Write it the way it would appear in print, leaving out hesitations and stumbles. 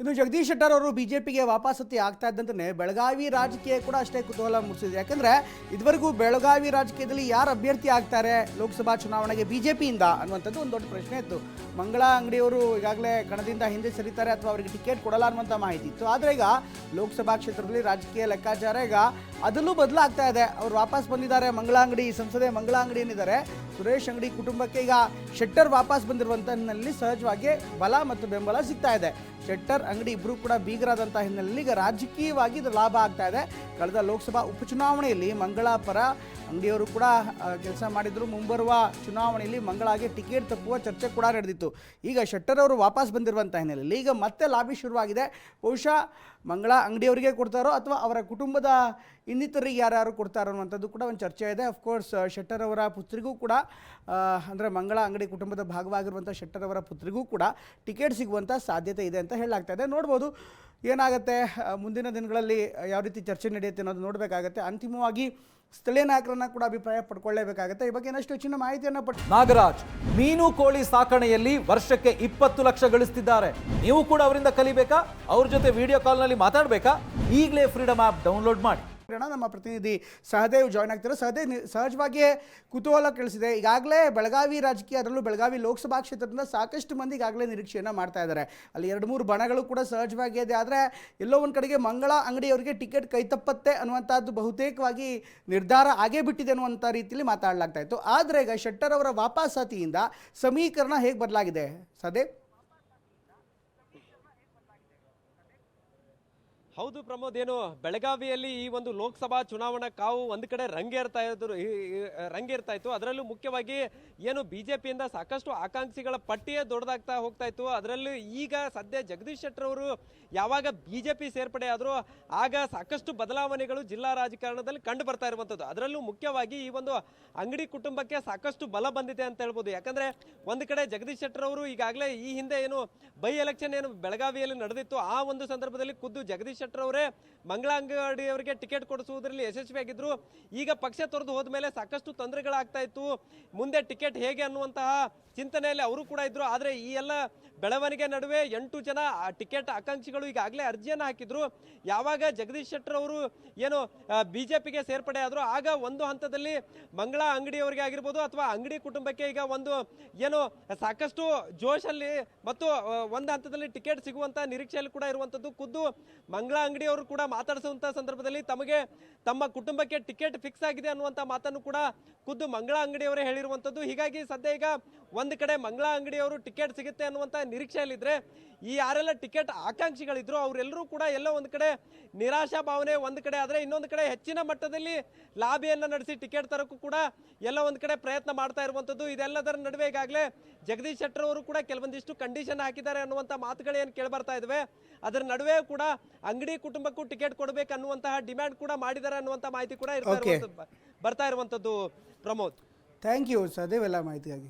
ಇನ್ನು ಜಗದೀಶ್ ಶೆಟ್ಟರ್ ಅವರು ಬಿಜೆಪಿಗೆ ವಾಪಸ್ಸತಿ ಆಗ್ತಾ ಇದ್ದಂತೆ ಬೆಳಗಾವಿ ರಾಜಕೀಯ ಕೂಡ ಅಷ್ಟೇ ಕುತೂಹಲ ಮೂಡಿಸಿದೆ. ಯಾಕಂದ್ರೆ ಇದುವರೆಗೂ ಬೆಳಗಾವಿ ರಾಜಕೀಯದಲ್ಲಿ ಯಾರು ಅಭ್ಯರ್ಥಿ ಆಗ್ತಾರೆ ಲೋಕಸಭಾ ಚುನಾವಣೆಗೆ ಬಿಜೆಪಿಯಿಂದ ಅನ್ನುವಂಥದ್ದು ಒಂದು ದೊಡ್ಡ ಪ್ರಶ್ನೆ ಇತ್ತು. ಮಂಗಳಾ ಅಂಗಡಿಯವರು ಈಗಾಗಲೇ ಕಣದಿಂದ ಹಿಂದೆ ಸರಿತಾರೆ ಅಥವಾ ಅವರಿಗೆ ಟಿಕೆಟ್ ಕೊಡಲ್ಲ ಅನ್ನುವಂಥ ಮಾಹಿತಿ ಇತ್ತು. ಆದರೆ ಈಗ ಲೋಕಸಭಾ ಕ್ಷೇತ್ರದಲ್ಲಿ ರಾಜಕೀಯ ಲೆಕ್ಕಾಚಾರ ಈಗ ಅದಲ್ಲೂ ಬದಲಾಗ್ತಾ ಇದೆ. ಅವರು ವಾಪಸ್ ಬಂದಿದ್ದಾರೆ. ಮಂಗಳಾ ಅಂಗಡಿ ಸಂಸದೆ ಮಂಗಳಾ ಅಂಗಡಿ ಏನಿದ್ದಾರೆ, ಸುರೇಶ್ ಅಂಗಡಿ ಕುಟುಂಬಕ್ಕೆ ಈಗ ಶೆಟ್ಟರ್ ವಾಪಸ್ ಬಂದಿರುವಂಥ ಹಿನ್ನೆಲೆಯಲ್ಲಿ ಸಹಜವಾಗಿ ಬಲ ಮತ್ತು ಬೆಂಬಲ ಸಿಗ್ತಾ ಇದೆ. ಶೆಟ್ಟರ್ ಅಂಗಡಿ ಇಬ್ಬರು ಕೂಡ ಬೀಗರಾದಂಥ ಹಿನ್ನೆಲೆಯಲ್ಲಿ ಈಗ ರಾಜಕೀಯವಾಗಿ ಇದು ಲಾಭ ಆಗ್ತಾ ಇದೆ. ಕಳೆದ ಲೋಕಸಭಾ ಉಪಚುನಾವಣೆಯಲ್ಲಿ ಮಂಗಳಾ ಪರ ಅಂಗಡಿಯವರು ಕೂಡ ಕೆಲಸ ಮಾಡಿದ್ರು. ಮುಂಬರುವ ಚುನಾವಣೆಯಲ್ಲಿ ಮಂಗಳಾಗೆ ಟಿಕೆಟ್ ತಪ್ಪುವ ಚರ್ಚೆ ಕೂಡ ನಡೆದಿತ್ತು. ಈಗ ಶೆಟ್ಟರ್ ಅವರು ವಾಪಸ್ ಬಂದಿರುವಂಥ ಹಿನ್ನೆಲೆಯಲ್ಲಿ ಈಗ ಮತ್ತೆ ಲಾಬಿ ಶುರುವಾಗಿದೆ. ಬಹುಶಃ ಮಂಗಳಾ ಅಂಗಡಿಯವರಿಗೆ ಕೊಡ್ತಾರೋ ಅಥವಾ ಅವರ ಕುಟುಂಬದ ಇನ್ನಿತರಿಗೆ ಯಾರ್ಯಾರು ಕೊಡ್ತಾರೋ ಅನ್ನುವಂಥದ್ದು ಕೂಡ ಒಂದು ಚರ್ಚೆ ಇದೆ. ಅಫ್ಕೋರ್ಸ್ ಶೆಟ್ಟರ್ ಅವರ ಪುತ್ರಿಗೂ ಕೂಡ ಅಂದರೆ ಮಂಗಳಾ ಅಂಗಡಿ ಕುಟುಂಬದ ಭಾಗವಾಗಿರುವಂಥ ಶೆಟ್ಟರ್ ಅವರ ಪುತ್ರಿಗೂ ಕೂಡ ಟಿಕೆಟ್ ಸಿಗುವಂಥ ಸಾಧ್ಯತೆ ಇದೆ ಅಂತ ಹೇಳಲಾಗ್ತಾ ಇದೆ. ನೋಡ್ಬೋದು ಏನಾಗುತ್ತೆ ಮುಂದಿನ ದಿನಗಳಲ್ಲಿ ಯಾವ ರೀತಿ ಚರ್ಚೆ ನಡೆಯುತ್ತೆ ಅನ್ನೋದು ನೋಡಬೇಕಾಗತ್ತೆ. ಅಂತಿಮವಾಗಿ ಸ್ಥಳೀಯ ನಾಯಕರನ್ನ ಕೂಡ ಅಭಿಪ್ರಾಯ ಪಡ್ಕೊಳ್ಳೇಬೇಕಾಗುತ್ತೆ. ಈ ಬಗ್ಗೆ ಇನ್ನಷ್ಟು ಹೆಚ್ಚಿನ ಮಾಹಿತಿಯನ್ನು ನಾಗರಾಜ್ ಮೀನು ಕೋಳಿ ಸಾಕಣೆಯಲ್ಲಿ ವರ್ಷಕ್ಕೆ 20 ಲಕ್ಷ ಗಳಿಸ್ತಿದ್ದಾರೆ. ನೀವು ಕೂಡ ಅವರಿಂದ ಕಲಿಬೇಕಾ? ಅವ್ರ ಜೊತೆ ವಿಡಿಯೋ ಕಾಲ್ನಲ್ಲಿ ಮಾತಾಡಬೇಕಾ? ಈಗಲೇ ಫ್ರೀಡಮ್ ಆ್ಯಪ್ ಡೌನ್ಲೋಡ್ ಮಾಡಿ. ನಮ್ಮ ಪ್ರತಿನಿಧಿ ಸಹದೇವ್ ಜಾಯ್ನ್ ಆಗ್ತಾರೆ. ಸಹದೇವ್, ಸಹಜವಾಗಿಯೇ ಕುತೂಹಲ ಕೇಳಿಸಿದೆ. ಈಗಾಗಲೇ ಬೆಳಗಾವಿ ರಾಜಕೀಯ, ಅದರಲ್ಲೂ ಬೆಳಗಾವಿ ಲೋಕಸಭಾ ಕ್ಷೇತ್ರದಿಂದ ಸಾಕಷ್ಟು ಮಂದಿ ಈಗಾಗಲೇ ನಿರೀಕ್ಷೆಯನ್ನು ಮಾಡ್ತಾ ಇದ್ದಾರೆ. ಅಲ್ಲಿ 2-3 ಬಣಗಳು ಕೂಡ ಸಹಜವಾಗಿ ಇದೆ. ಆದರೆ ಎಲ್ಲೋ ಒಂದು ಕಡೆಗೆ ಮಂಗಳಾ ಅಂಗಡಿಯವರಿಗೆ ಟಿಕೆಟ್ ಕೈತಪ್ಪತ್ತೆ ಅನ್ನುವಂಥದ್ದು ಬಹುತೇಕವಾಗಿ ನಿರ್ಧಾರ ಆಗೇ ಬಿಟ್ಟಿದೆ ಅನ್ನುವಂಥ ರೀತಿಯಲ್ಲಿ ಮಾತಾಡಲಾಗ್ತಾ ಇತ್ತು. ಆದರೆ ಈಗ ಶೆಟ್ಟರ್ ಅವರ ವಾಪಸಾತಿಯಿಂದ ಸಮೀಕರಣ ಹೇಗೆ ಬದಲಾಗಿದೆ ಸಹದೇವ್? ಹೌದು ಪ್ರಮೋದ್, ಏನು ಬೆಳಗಾವಿಯಲ್ಲಿ ಈ ಒಂದು ಲೋಕಸಭಾ ಚುನಾವಣಾ ಕಾವು ಒಂದು ಕಡೆ ರಂಗೇರ್ತಾ ಇತ್ತು. ಅದರಲ್ಲೂ ಮುಖ್ಯವಾಗಿ ಏನು ಬಿಜೆಪಿಯಿಂದ ಸಾಕಷ್ಟು ಆಕಾಂಕ್ಷಿಗಳ ಪಟ್ಟಿಯೇ ದೊಡ್ಡದಾಗ್ತಾ ಹೋಗ್ತಾ ಇತ್ತು. ಅದರಲ್ಲೂ ಈಗ ಸದ್ಯ ಜಗದೀಶ್ ಶೆಟ್ಟರ್ ಅವರು ಯಾವಾಗ ಬಿಜೆಪಿ ಸೇರ್ಪಡೆ ಆದರೂ ಆಗ ಸಾಕಷ್ಟು ಬದಲಾವಣೆಗಳು ಜಿಲ್ಲಾ ರಾಜಕಾರಣದಲ್ಲಿ ಕಂಡು ಬರ್ತಾ ಇರುವಂಥದ್ದು. ಅದರಲ್ಲೂ ಮುಖ್ಯವಾಗಿ ಈ ಒಂದು ಅಂಗಡಿ ಕುಟುಂಬಕ್ಕೆ ಸಾಕಷ್ಟು ಬಲ ಬಂದಿದೆ ಅಂತ ಹೇಳ್ಬೋದು. ಯಾಕಂದ್ರೆ ಒಂದು ಕಡೆ ಜಗದೀಶ್ ಶೆಟ್ಟರ್ ಅವರು ಈಗಾಗಲೇ ಈ ಹಿಂದೆ ಏನು ಬೈ ಎಲೆಕ್ಷನ್ ಏನು ಬೆಳಗಾವಿಯಲ್ಲಿ ನಡೆದಿತ್ತು, ಆ ಒಂದು ಸಂದರ್ಭದಲ್ಲಿ ಖುದ್ದು ಜಗದೀಶ್ ಶೆಟ್ಟರ್ ಅವರೇ ಮಂಗಳಾ ಅಂಗಡಿ ಅವರಿಗೆ ಟಿಕೆಟ್ ಕೊಡಿಸುವುದರಲ್ಲಿ ಯಶಸ್ವಿಯಾಗಿದ್ರು. ಈಗ ಪಕ್ಷ ತೊರೆದು ಹೋದ್ಮೇಲೆ ಸಾಕಷ್ಟು ತೊಂದರೆಗಳಾಗ್ತಾ ಇತ್ತು. ಮುಂದೆ ಟಿಕೆಟ್ ಹೇಗೆ ಅನ್ನುವಂತಹ ಚಿಂತನೆಯಲ್ಲಿ ಅವರು ಕೂಡ ಇದ್ರು. ಆದರೆ ಈ ಎಲ್ಲ ಬೆಳವಣಿಗೆ ನಡುವೆ 8 ಜನ ಟಿಕೆಟ್ ಆಕಾಂಕ್ಷಿಗಳು ಈಗಾಗಲೇ ಅರ್ಜಿಯನ್ನು ಹಾಕಿದ್ರು. ಯಾವಾಗ ಜಗದೀಶ್ ಶೆಟ್ಟರ್ ಅವರು ಏನು ಬಿಜೆಪಿಗೆ ಸೇರ್ಪಡೆ ಆದ್ರು ಆಗ ಒಂದು ಹಂತದಲ್ಲಿ ಮಂಗಳಾ ಅಂಗಡಿಯವರಿಗೆ ಆಗಿರ್ಬೋದು ಅಥವಾ ಅಂಗಡಿ ಕುಟುಂಬಕ್ಕೆ ಈಗ ಒಂದು ಏನು ಸಾಕಷ್ಟು ಜೋಶಲ್ಲಿ ಮತ್ತು ಒಂದು ಹಂತದಲ್ಲಿ ಟಿಕೆಟ್ ಸಿಗುವಂತ ನಿರೀಕ್ಷೆಯಲ್ಲಿ ಕೂಡ ಇರುವಂತದ್ದು. ಖುದ್ದು ಮಂಗಳಾ ಅಂಗಡಿಯವರು ಕೂಡ ಮಾತಾಡಿಸುವಂತ ಸಂದರ್ಭದಲ್ಲಿ ತಮಗೆ ತಮ್ಮ ಕುಟುಂಬಕ್ಕೆ ಟಿಕೆಟ್ ಫಿಕ್ಸ್ ಆಗಿದೆ ಅನ್ನುವಂತ ಮಾತನ್ನು ಕೂಡ ಖುದ್ದು ಮಂಗಳಾ ಅಂಗಡಿಯವರೇ ಹೇಳಿರುವಂತದ್ದು. ಹೀಗಾಗಿ ಸದ್ಯ ಈಗ ಒಂದು ಕಡೆ ಮಂಗಳಾ ಅಂಗಡಿಯವರು ಟಿಕೆಟ್ ಸಿಗುತ್ತೆ ಅನ್ನುವಂತ ನಿರೀಕ್ಷೆಯಲ್ಲಿದ್ರೆ, ಈ ಯಾರೆಲ್ಲ ಟಿಕೆಟ್ ಆಕಾಂಕ್ಷಿಗಳಿದ್ರು ಅವರೆಲ್ಲರೂ ಕೂಡ ಎಲ್ಲೋ ಒಂದು ಕಡೆ ನಿರಾಶಾ ಭಾವನೆ ಒಂದು ಕಡೆ ಆದ್ರೆ, ಇನ್ನೊಂದು ಕಡೆ ಹೆಚ್ಚಿನ ಮಟ್ಟದಲ್ಲಿ ಲಾಬಿಯನ್ನ ನಡೆಸಿ ಟಿಕೆಟ್ ತರಕ್ಕೂ ಕೂಡ ಎಲ್ಲ ಒಂದು ಕಡೆ ಪ್ರಯತ್ನ ಮಾಡ್ತಾ ಇರುವಂತದ್ದು. ಇದೆಲ್ಲದರ ನಡುವೆ ಈಗಾಗಲೇ ಜಗದೀಶ್ ಶೆಟ್ಟರ್ ಅವರು ಕೂಡ ಕೆಲವೊಂದಿಷ್ಟು ಕಂಡೀಷನ್ ಹಾಕಿದ್ದಾರೆ ಅನ್ನುವಂತ ಮಾತುಗಳು ಏನು ಕೇಳಿ ಬರ್ತಾ ಇದ್ವಿ. ಅದರ ನಡುವೆ ಕೂಡ ಅಂಗಡಿ ಕುಟುಂಬಕ್ಕೂ ಟಿಕೆಟ್ ಕೊಡಬೇಕು ಅನ್ನುವಂತಹ ಡಿಮ್ಯಾಂಡ್ ಕೂಡ ಮಾಡಿದ್ದಾರೆ ಅನ್ನುವಂತ ಮಾಹಿತಿ ಕೂಡ ಬರ್ತಾ ಇರುವಂತದ್ದು ಪ್ರಮೋದ್. ಥ್ಯಾಂಕ್ ಯು ಸಹದೇವ್ ಎಲ್ಲ ಮಾಹಿತಿಗಾಗಿ.